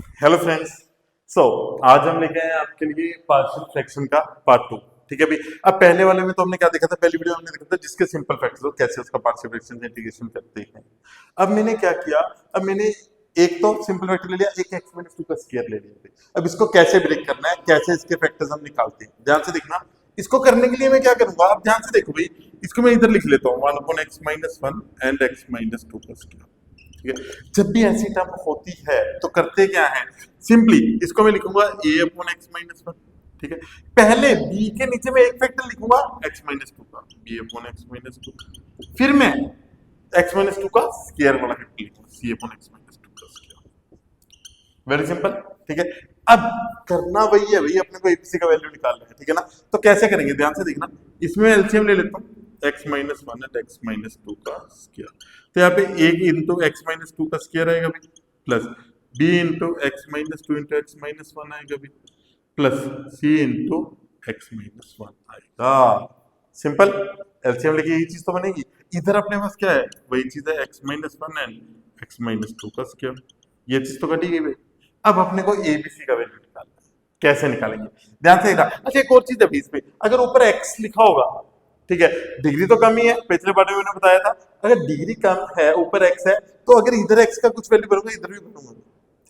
Hello friends. सो आज हम लेके आए हैं आपके लिए पार्शियल फ्रैक्शन का पार्ट टू। ठीक है भाई। अब पहले वाले में तो हमने क्या देखा था, पहली वीडियो में हमने देखा था जिसके सिंपल फैक्टर्स हो कैसे उसका पार्शियल फ्रैक्शन से इंटीग्रेशन करते हैं। अब मैंने क्या किया, अब मैंने एक तो सिंपल फैक्टर ले लिया, एक एक्स माइनस टू का स्क्वायर ले लिया। अब इसको कैसे ब्रेक करना है, कैसे इसके फैक्टर्स हम निकालते हैं, ध्यान से देखना। इसको करने के लिए मैं क्या करूंगा, आप ध्यान से देखो भाई। इसको मैं इधर लिख लेता हूँ, one upon x minus one and x minus two का स्क्वायर। ठीक है। जब भी ऐसी टर्म होती है तो करते क्या है, सिंपली इसको मैं लिखूंगा ए अपॉन एक्स माइनस वन। ठीक है। पहले बी के नीचे मैं एक फैक्टर लिखूंगा एक्स माइनस टू का, B upon x minus two. फिर मैं एक्स माइनस टू का स्क्वायर वाला फैक्टर लिखूंगा, C upon x minus two का स्क्वायर। Very simple. ठीक है। अब करना वही है भाई, अपने को एबीसी का वैल्यू निकालना है। ठीक है ना। तो कैसे करेंगे, ध्यान से देखना। इसमें एलसीएम ले लेता हूँ, x minus one and x minus two का स्क्वायर। तो यहाँ पे एक इंटू एक्स माइनस टू का स्क्वायर आएगा भी, plus B into x minus two into x minus one आएगा भी, plus C into x minus one आएगा। सिंपल। एलसीएम लेके यही चीज तो बनेगी। इधर अपने पास क्या है, वही चीज है, x minus one and x minus two का स्क्वायर। ये चीज तो कटी गई भाई। अब अपने को एबीसी का वैल्यू निकालना है। कैसे निकालेंगे, ध्यान से देखना। अच्छा एक और चीज है बीच में, अगर ऊपर एक्स लिखा होगा, ठीक है, डिग्री तो कम ही है, पिछले पार्ट में मैंने बताया था। अगर डिग्री कम है, ऊपर एक्स है, तो अगर इधर एक्स का कुछ वैल्यू भरूंगा, इधर भी भरूंगा।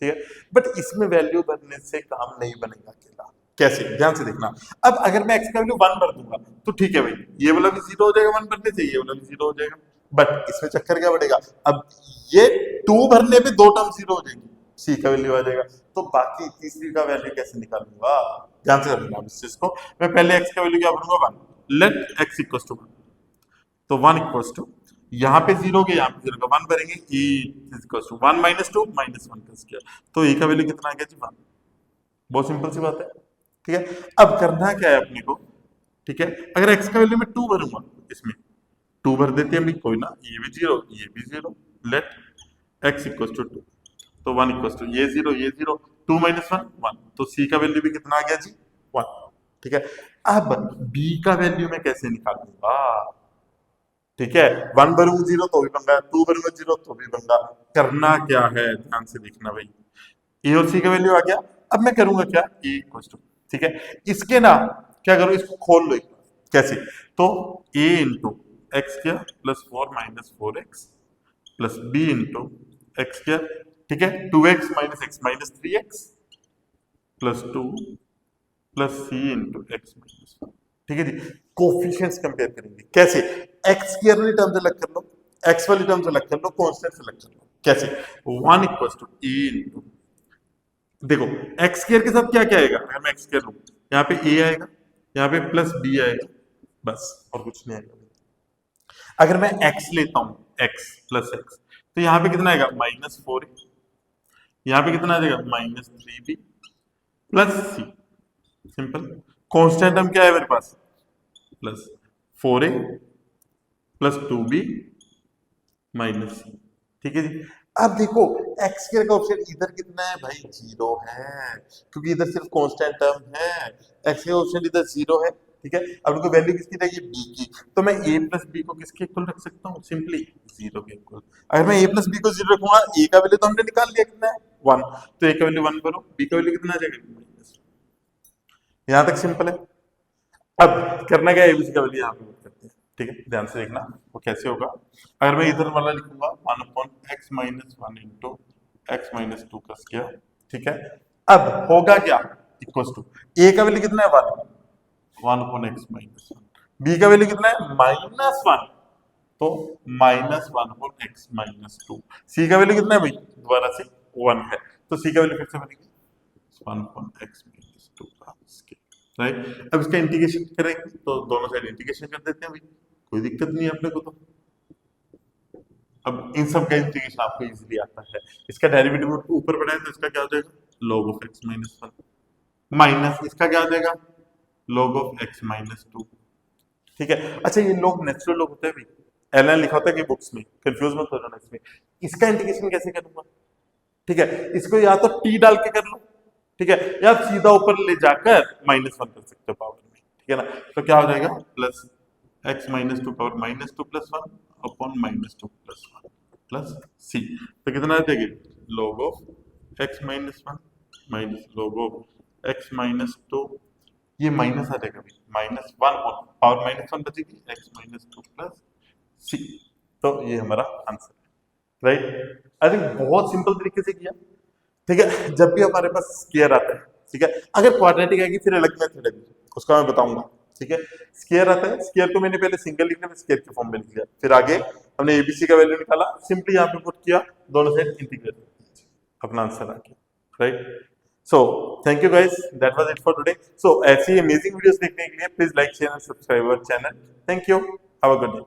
ठीक है। बट इसमें वैल्यू भरने से काम नहीं बनेगा अकेला। कैसे, ध्यान से देखना। अब अगर मैं एक्स का वैल्यू वन भर दूंगा तो ठीक है भाई, ये वाला भी जीरो हो जाएगा वन भरने से, ये वाला भी जीरो हो जाएगा। बट इसमें चक्कर क्या बढ़ेगा, अब ये टू भरने पे दो टर्म जीरो हो जाएंगी, सी का वैल्यू आ जाएगा। तो बाकी तीसरी का वैल्यू कैसे निकालूंगा, ध्यान से करना इस चीज को। मैं पहले एक्स का वैल्यू क्या भरूंगा, one. Let x equal to one. तो वन इक्वल टू, यहाँ पे जीरो के यहाँ पे जीरो का वन भरेंगे, E equal to one minus two minus one का स्क्वायर। तो ई का वैल्यू कितना आ गया जी, वन। बहुत सिंपल सी बात है। ठीक है। अब करना क्या है अपने को, ठीक है, अगर एक्स का वैल्यू मैं टू भरूंगा, इसमें टू भर देते हैं भाई, कोई ना, ये भी जीरो ये भी zero. Let x equal to two. तो वन इक्वल टू ये जीरो ये zero, two minus one one, तो सी का वैल्यू भी कितना आ गया जी, वन। ठीक है। अब बी का वैल्यू मैं कैसे निकालूंगा, ठीक है, वन भरूंगा जीरो तो भी पंगा, टू भरूंगा जीरो तो भी पंगा। करना क्या है, ध्यान से देखना भाई। ए और सी का वैल्यू आ गया। अब मैं करूंगा क्या, ए इक्वल टू, ठीक है, इसके ना क्या करूं, इसको खोल लो एक बार। कैसे, तो A into X square plus four minus four X plus B into X square, ठीक है, two X minus three X plus two plus C into x minus one. ठीक है जी। कोफिशिएंट्स कंपेयर करेंगे कैसे, एक्स स्क्वायर वाली term से अलग कर लो, एक्स वाली टर्म से अलग कर लो, कांस्टेंट से अलग कर लो। कैसे, one equal to a into, देखो एक्स स्क्वायर के साथ क्या क्या आएगा, अगर मैं एक्स स्क्वायर लूं, यहाँ पे ए आएगा, यहाँ पे प्लस बी आएगा, बस और कुछ नहीं आएगा। अगर मैं एक्स लेता हूं, एक्स प्लस एक्स, तो यहाँ पे कितना आएगा, माइनस फोर ए, यहाँ पे कितना आ जाएगा, माइनस थ्री बी प्लस सी। सिंपल। कांस्टेंट हम क्या है मेरे पास, plus four A plus to be minus सी। ठीक है जी। अब देखो एक्स स्क्वायर का ऑप्शन इधर कितना है भाई, जीरो है, क्योंकि इधर सिर्फ कांस्टेंट टर्म है। एक्स का ऑप्शन इधर जीरो है। ठीक है। अब उनको वैल्यू किसकी रहेगी, बी की। तो मैं ए प्लस बी को किसके इक्वल रख सकता हूँ, सिंपली जीरो के इक्वल। अगर मैं ए प्लस बी को जीरो रखूंगा, ए का वैल्यू तो हमने निकाल लिया कितना है, वन। तो ए का वैल्यू वन करो, बी का वैल्यू कितना आ जाएगा, माइनस। यहां तक सिंपल है। अब करना क्या है, एबीसी का वैल्यू यहाँ पे पुट करते हैं। ठीक है, ध्यान से देखना वो कैसे होगा। अगर मैं इधर वाला लिखूंगा, one upon x minus one into x minus two का स्क्वायर। ठीक है। अब होगा क्या, इक्वल टू, ए का वैल्यू कितना है, one, one upon x minus one. B का वैल्यू कितना है, माइनस वन, तो minus one upon x minus two. C का वैल्यू कितना है भाई, दोबारा से वन है, तो सी का वैल्यू फिर से बनेगी one upon x minus two का स्क्वायर। राइट। अब इसका इंटीग्रेशन करेंगे तो दोनों साइड इंटीग्रेशन कर देते हैं भाई, कोई दिक्कत नहीं है अपने को। तो अब इन सब का इंटीग्रेशन आपको इजीली आता है। इसका डेरिवेटिव ऊपर बढ़ाए तो इसका क्या हो जाएगा, log of x minus one, minus इसका क्या हो जाएगा, log of x minus to. ठीक है। अच्छा ये लोग नेचुरल लोग होते हैं भाई, एल लिखा होता है कि बुक्स में, कंफ्यूज मत हो जाना इसमें। इसका इंटीग्रेशन कैसे करूंगा, ठीक है, इसको या तो t डाल के कर लो, ठीक है, या सीधा ऊपर ले जाकर माइनस वन कर सकते हो पावर में। ठीक है ना। तो क्या हो जाएगा, plus x minus two power minus two plus one upon minus two plus one plus C. तो कितना आ जाएगी, log of x minus one minus log x minus two, ये माइनस आ जाएगा भाई, minus one power minus one बचेगी, x minus two plus C. तो ये हमारा आंसर है, राइट। आई थिंक बहुत सिंपल तरीके से किया, ठीक है। जब भी हमारे पास स्केयर आता है, ठीक है, अगर क्वाड्रेटिक आएगी फिर अलग मेथड है, उसका मैं बताऊंगा, ठीक है। स्केयर आता है, स्केयर को मैंने पहले सिंगल लिखा, स्केयर के फॉर्म में लिख लिया, फिर आगे हमने एबीसी का वैल्यू निकाला, सिंपली यहाँ पे पुट किया, दोनों साइड इंटीग्रेट, अपना आंसर आ गया, right. So thank you guys, that was it for today. सो ऐसी अमेजिंग वीडियोस देखने के लिए please like share and subscribe our channel. Thank you, have a good day.